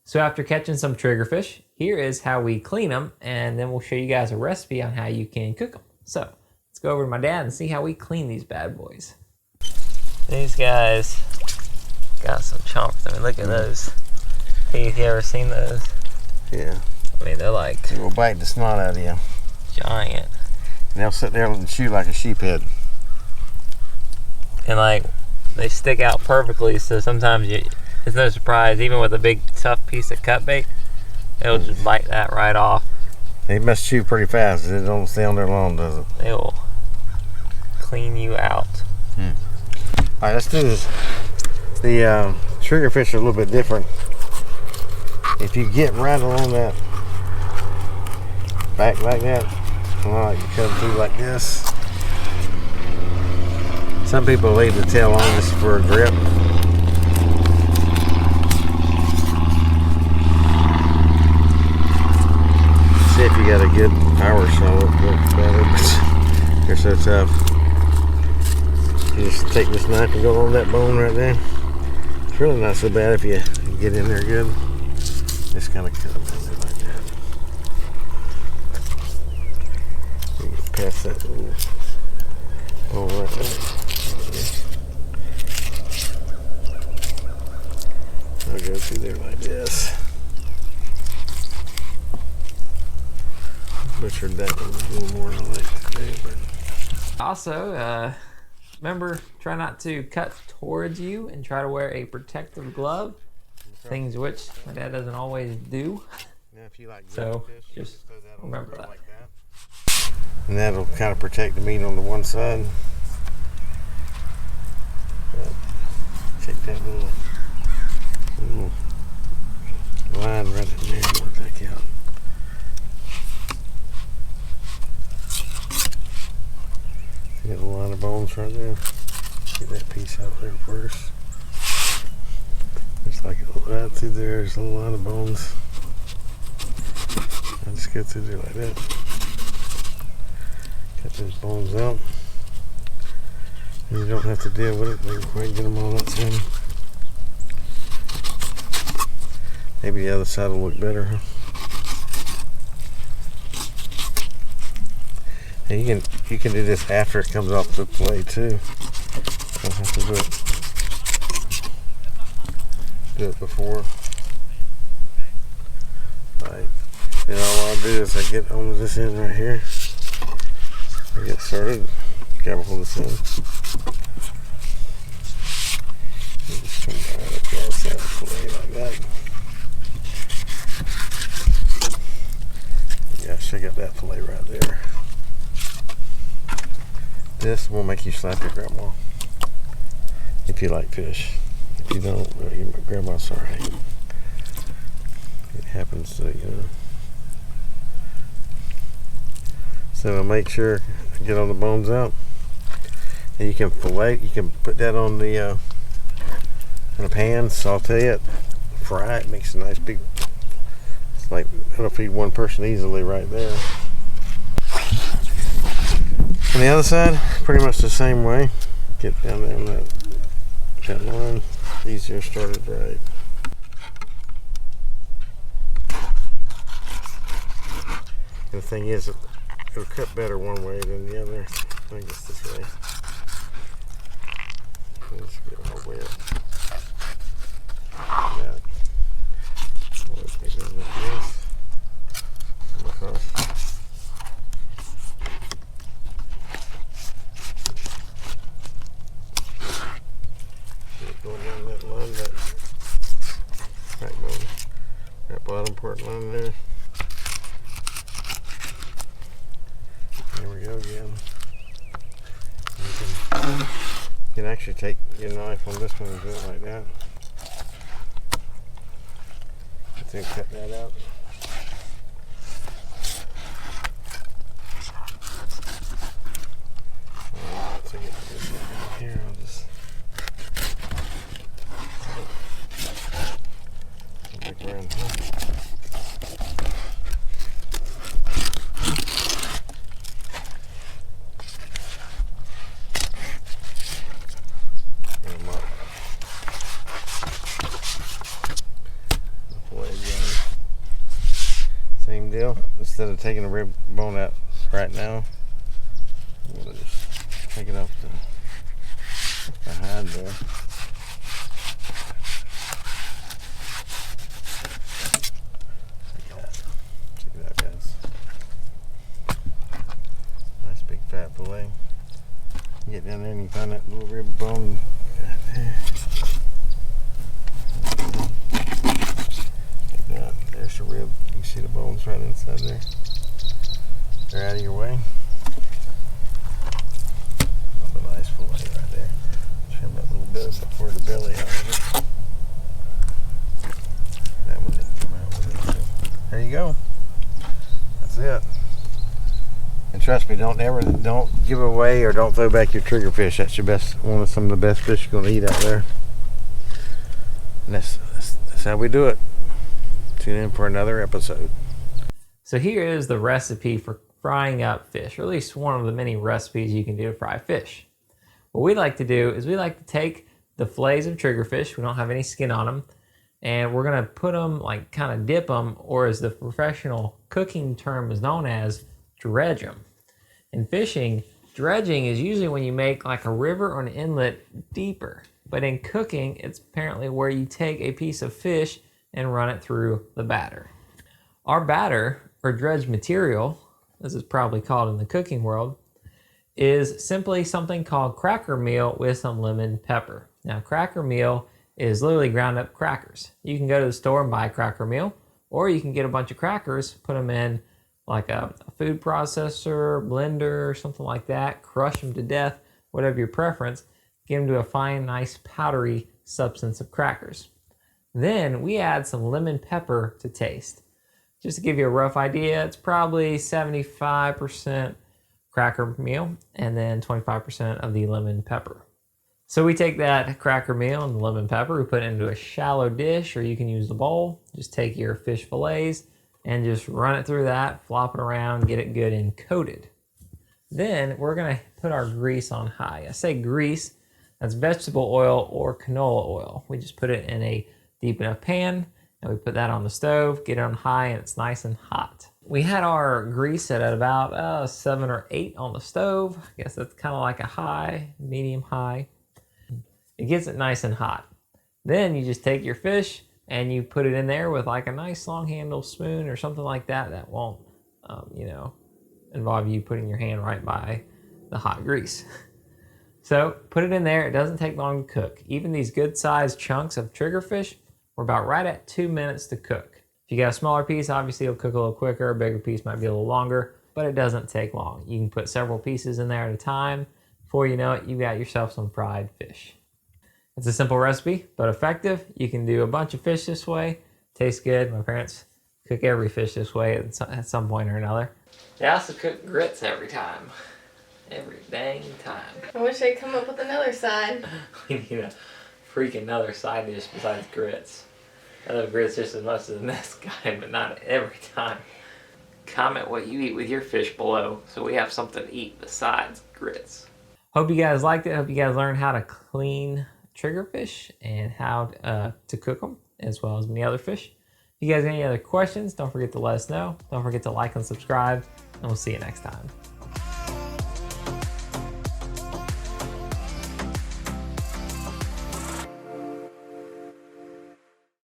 So after catching some triggerfish, here is how we clean them, and then we'll show you guys a recipe on how you can cook them. So let's go over to my dad and see how we clean these bad boys. These guys got some chomps. I mean, look at those teeth. You ever seen those? Yeah. I mean, they're like... They will bite the snot out of you. Giant. And they'll sit there and chew like a sheep head. And like, they stick out perfectly, so sometimes it's no surprise, even with a big tough piece of cut bait, it'll just bite that right off. They must chew pretty fast. It don't stay on there long, does it? They will clean you out. Alright, let's do this. The triggerfish are a little bit different. If you get right along that back like that, alright, you come through like this. Some people leave the tail on just for a grip. See if you got a good power saw, it works better, but they're so tough. You just take this knife and go on that bone right there. It's really not so bad if you get in there good. Just kind of cut them in there like that. You get past that little bone right there. I'll go through there like this. Butchered that one a little more than I like to do, but Also, remember, try not to cut towards you and try to wear a protective glove. Things which my dad doesn't always do. now if you like So fish, just throw that on remember the grill that. like that. And that'll kind of protect the meat on the one side. Take that little line right in there and work that out. See that little line of bones right there? Get that piece out there first. Just like right through there, there's a little line of bones. I just go through there like that. Cut those bones out. And you don't have to deal with it. You can get them all that soon. Maybe the other side will look better, huh? And you can do this after it comes off the fillet too. Don't have to do it before. Right. Then all I'll do is I get on this end right here. I get started. Grab a hold of this end. And just turn right across that fillet like that. Yeah, check out that fillet right there. This will make you slap your grandma if you like fish. If you don't, well, my grandma's sorry. It happens to, you know. So I'll make sure I get all the bones out. And you can fillet, you can put that on the in a pan, saute it, fry it, makes a nice big, it's like, it'll feed one person easily right there. On the other side, pretty much the same way. Get down there on that line. Easier started right. And the thing is, it'll cut better one way than the other. I think it's this way. Let's get it all the way up. Like that. Let's take it like this. Come across. Going down that line, that backbone, that bottom part line there. There we go again. You can actually take your knife on this one and do it like that. Then cut that out. I'll take it to this one here. I'll just big round here. Before I instead of taking the rib bone out right now, we'll just take it off the hide there. Check it out, guys. Nice big fat fillet. Get down there and you find that little rib bone right there. Like that. There's the rib. You see the bones right inside there. They're out of your way. Another nice fillet right there. Trim that little bit before the belly out of it. That one didn't come out with it. So there you go. That's it. And trust me, don't give away or don't throw back your triggerfish. That's your best, some of the best fish you're going to eat out there. And that's how we do it. Tune in for another episode. So here is the recipe for frying up fish, or at least one of the many recipes you can do to fry fish. What we like to do is we like to take the fillets of triggerfish, we don't have any skin on them, and we're going to put them, like kind of dip them, or as the professional cooking term is known as, dredge them. In fishing, dredging is usually when you make like a river or an inlet deeper. But in cooking, it's apparently where you take a piece of fish and run it through the batter. Our batter, or dredge material, as it's probably called in the cooking world, is simply something called cracker meal with some lemon pepper. Now, cracker meal is literally ground up crackers. You can go to the store and buy cracker meal, or you can get a bunch of crackers, put them in like a food processor, blender, or something like that, crush them to death, whatever your preference, get them to a fine, nice, powdery substance of crackers. Then we add some lemon pepper to taste. Just to give you a rough idea, it's probably 75% cracker meal and then 25% of the lemon pepper. So we take that cracker meal and the lemon pepper, we put it into a shallow dish, or you can use the bowl. Just take your fish fillets and just run it through that, flop it around, get it good and coated. Then we're gonna put our grease on high. I say grease, that's vegetable oil or canola oil. We just put it in a deep enough pan and we put that on the stove, get it on high, and it's nice and hot. We had our grease set at about 7 or 8 on the stove. I guess that's kind of like a high, medium high. It gets it nice and hot. Then you just take your fish and you put it in there with like a nice long handle spoon or something like that that won't, involve you putting your hand right by the hot grease. So put it in there. It doesn't take long to cook. Even these good sized chunks of triggerfish were about right at 2 minutes to cook. If you got a smaller piece, obviously it'll cook a little quicker. A bigger piece might be a little longer, but it doesn't take long. You can put several pieces in there at a time. Before you know it, you got yourself some fried fish. It's a simple recipe, but effective. You can do a bunch of fish this way. Tastes good. My parents cook every fish this way at some point or another. They also cook grits every time. Every dang time. I wish they'd come up with another side. We need a freaking another side dish besides grits. I love grits just as much as the next guy, but not every time. Comment what you eat with your fish below so we have something to eat besides grits. Hope you guys liked it. Hope you guys learned how to clean triggerfish and how to cook them, as well as many other fish. If you guys have any other questions, don't forget to let us know. Don't forget to like and subscribe, and we'll see you next time.